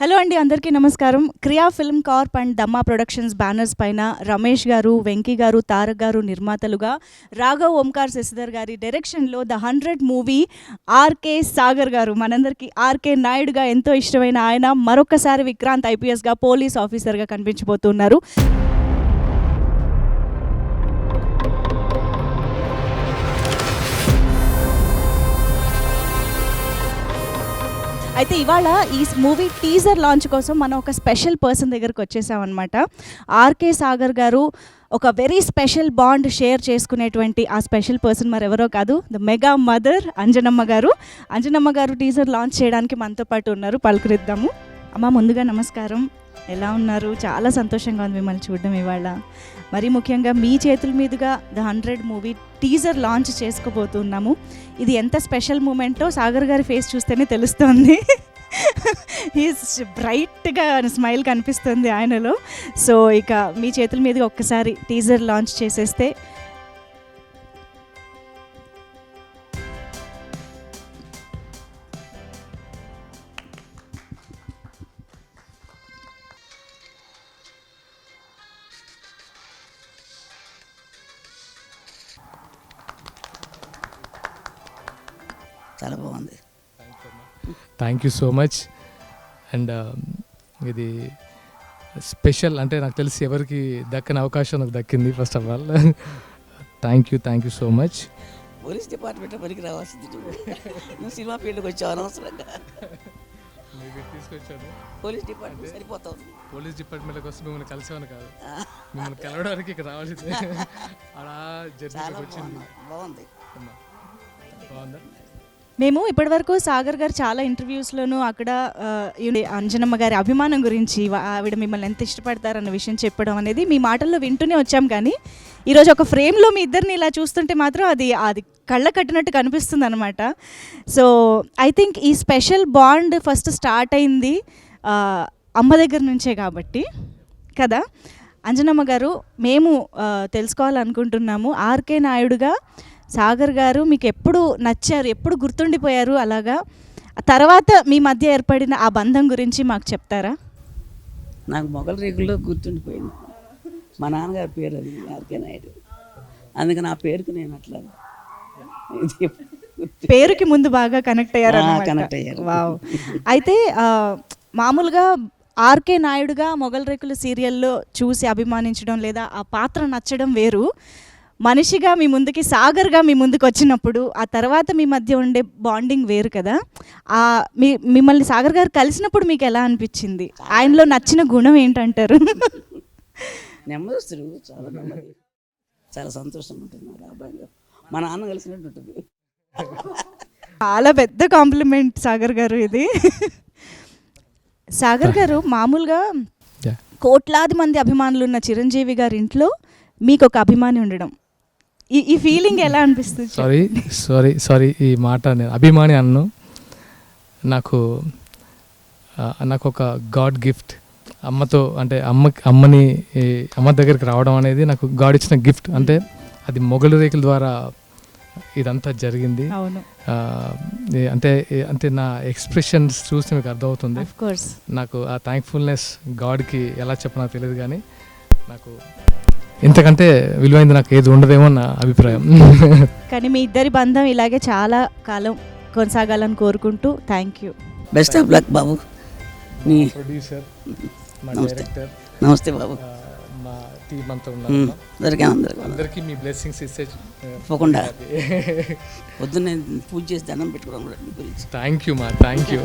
Hello అండి, అందరికీ నమస్కారం. Kriya film corp and Dhamma productions banners పైన రమేష్ గారు, వెంకీ గారు, తారక్ గారు నిర్మాతలుగా, రాఘవ్ ఓంకార్ శశిధర్ గారి డైరెక్షన్లో ద 100 మూవీ ఆర్కే సాగర్ గారు, మనందరికీ ఆర్కే నాయుడుగా ఎంతో ఇష్టమైన ఆయన మరొకసారి విక్రాంత్ ఐపీఎస్గా పోలీస్ ఆఫీసర్గా కనిపించబోతున్నారు. అయితే ఇవాళ ఈ మూవీ టీజర్ లాంచ్ కోసం మనం ఒక స్పెషల్ పర్సన్ దగ్గరకు వచ్చేసామన్నమాట. ఆర్కే సాగర్ గారు ఒక వెరీ స్పెషల్ బాండ్ షేర్ చేసుకునేటువంటి ఆ స్పెషల్ పర్సన్ మరెవరో కాదు, ద మెగా మదర్ అంజనమ్మ గారు. అంజనమ్మ గారు టీజర్ లాంచ్ చేయడానికి మనతో పాటు ఉన్నారు, పలకరిద్దాము. అమ్మ, ముందుగా నమస్కారం. ఎలా ఉన్నారు? చాలా సంతోషంగా ఉంది మిమ్మల్ని చూడడం ఇవాళ. మరీ ముఖ్యంగా మీ చేతుల మీదుగా ద 100 మూవీ టీజర్ లాంచ్ చేసుకోబోతున్నాము. ఇది ఎంత స్పెషల్ మూమెంటో సాగర్ గారి ఫేస్ చూస్తేనే తెలుస్తుంది. హీస్ బ్రైట్గా స్మైల్ కనిపిస్తుంది ఆయనలో. సో ఇక మీ చేతుల మీదుగా ఒక్కసారి టీజర్ లాంచ్ చేసేస్తే. చాలా బాగుంది. Thank you so much. And ఇది స్పెషల్ అంటే నాకు తెలిసి ఎవరికి దక్కని అవకాశం నాకు దక్కింది. First of all thank you so much. Police department పనికి రావాల్సింది నువ్వు సినిమా ఫీల్డ్కి వచ్చావు అనవసరంగా. తీసుకొచ్చాను పోలీస్ డిపార్ట్మెంట్ సరిపోతావు. పోలీస్ డిపార్ట్మెంట్కి వస్తే మిమ్మల్ని కలిసేవాను కాదు, మిమ్మల్ని కలవడానికి ఇక్కడ రావాల్సింది. అలా జర్నీ వచ్చింది. బాగుంది. బాగుందా? మేము ఇప్పటివరకు సాగర్ గారు చాలా ఇంటర్వ్యూస్లోనూ అక్కడ అంజనమ్మ గారి అభిమానం గురించి, ఆవిడ మిమ్మల్ని ఎంత ఇష్టపడతారన్న విషయం చెప్పడం అనేది మీ మాటల్లో వింటూనే వచ్చాం. కానీ ఈరోజు ఒక ఫ్రేమ్లో మీ ఇద్దరిని ఇలా చూస్తుంటే మాత్రం అది కళ్ళ కట్టినట్టు కనిపిస్తుంది అనమాట. సో ఐ థింక్ ఈ స్పెషల్ బాండ్ ఫస్ట్ స్టార్ట్ అయింది అమ్మ దగ్గర నుంచే కాబట్టి కదా. అంజనమ్మ గారు, మేము తెలుసుకోవాలనుకుంటున్నాము, ఆర్కే నాయుడుగా సాగర్ గారు మీకు ఎప్పుడు నచ్చారు, ఎప్పుడు గుర్తుండిపోయారు? అలాగా తర్వాత మీ మధ్య ఏర్పడిన ఆ బంధం గురించి మాకు చెప్తారా? నాకు మొగల రేకుల్లో గుర్తుండిపోయింది. మా నాన్నగారి పేరు అది ఆర్కే నాయుడు. అందుకని ఆ పేరుకి నేను అట్లా పేరుకి ముందు బాగా కనెక్ట్ అయ్యారు. వావ్. అయితే మామూలుగా ఆర్కే నాయుడుగా మొగల రేకుల సీరియల్లో చూసి అభిమానించడం లేదా ఆ పాత్ర నచ్చడం వేరు, మనిషిగా మీ ముందుకి సాగర్గా మీ ముందుకు వచ్చినప్పుడు ఆ తర్వాత మీ మధ్య ఉండే బాండింగ్ వేరు కదా. మిమ్మల్ని సాగర్ గారు కలిసినప్పుడు మీకు ఎలా అనిపించింది? ఆయనలో నచ్చిన గుణం ఏంటంటారు? నెమ్మదిస్తుడు, చాలా నెమ్మది, చాలా సంతోషం ఉంటుంది. నాకు అబ్బాయిగా మా నాన్న కలిసినట్టు ఉంటుంది. చాలా పెద్ద కాంప్లిమెంట్ సాగర్ గారు ఇది. సాగర్ గారు, మామూలుగా కోట్లాది మంది అభిమానులు ఉన్న చిరంజీవి గారి ఇంట్లో మీకు ఒక అభిమాని ఉండడం, ఈ ఫీలింగ్ ఎలా అనిపిస్తుంది? సారీ ఈ మాట నేను అభిమాని అన్ను. నాకు ఒక గాడ్ గిఫ్ట్. అమ్మతో అంటే అమ్మ దగ్గరికి రావడం అనేది నాకు గాడ్ ఇచ్చిన గిఫ్ట్. అంటే అది మొగలు రేకుల ద్వారా ఇదంతా జరిగింది. అంటే నా ఎక్స్ప్రెషన్స్ చూస్తే మీకు అర్థమవుతుంది. నాకు ఆ థ్యాంక్ఫుల్నెస్ గాడ్కి ఎలా చెప్పనో తెలియదు, కానీ నాకు ఇంతకంటే విలువైంది నాకు ఏది ఉండదేమో నా అభిప్రాయం. కానీ మీ ఇద్దరి బంధం ఇలాగే చాలా కాలం కొనసాగాలని కోరుకుంటూ thank you. Best of luck బాబు. నీ ప్రొడ్యూసర్, మా డైరెక్టర్, నమస్తే బాబు, మా టీం అంతా ఉన్నారు. అందరికీ మీ బ్లెస్సింగ్స్ ఇస్తే పోకుండా పొద్దున్న పూజ చేసి దండం పెట్టుకోవడం గురించి. Thank you.